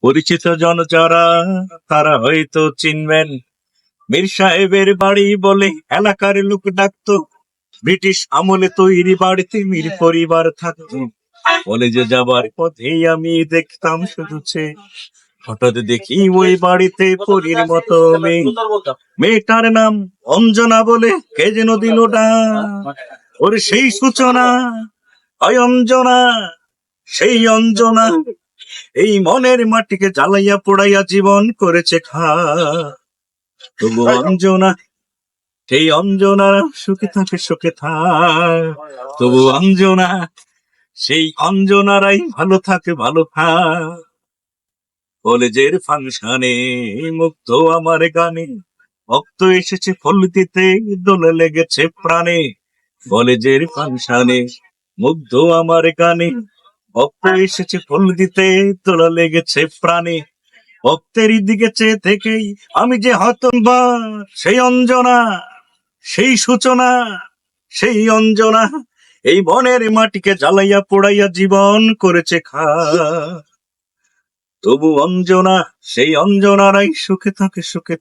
পরিচিত জন যারা তারা হয়তো চিনবেন, মীর সাহেবের বাড়ি বলে এলাকার লোক ডাকতো। ব্রিটিশ আমলে তৈরি বাড়িতে মীর পরিবার থাকতো। কলেজে যাবার পথেই আমি দেখতাম শুধু হঠাৎ দেখি ওই বাড়িতে পরীর মতো মেয়ে। মেয়েটার নাম অঞ্জনা বলে কে যেন দিল ওর সেই সূচনা। হয় অঞ্জনা, সেই অঞ্জনা এই মনের মাটিকে জ্বালাইয়া পোড়াইয়া জীবন করেছে তবু অঞ্জনা, সেই অঞ্জনা সুখে থাকে সুখে তবু অঞ্জনা, সেই অঞ্জনারাই ভালো থাকে ভালো কলেজের ফাংশনে মুক্ত আমার গানে ভক্ত এসেছে ফুল দিতে, দোলে লেগেছে প্রাণে। কলেজের ফাংশনে মুগ্ধ আমার গানে ভক্ত এসেছে ফুল দিতে, দোলা লেগেছে প্রাণে। ভক্তের দিকে চেয়ে থেকেই আমি যে হতবাক। সেই অঞ্জনা, সেই সূচনা, সেই অঞ্জনা এই মনের মাটিকে জ্বালাইয়া পোড়াইয়া জীবন করেছে তবু অঞ্জনা, সেই অঞ্জনারাই সুখে থাকে সুখে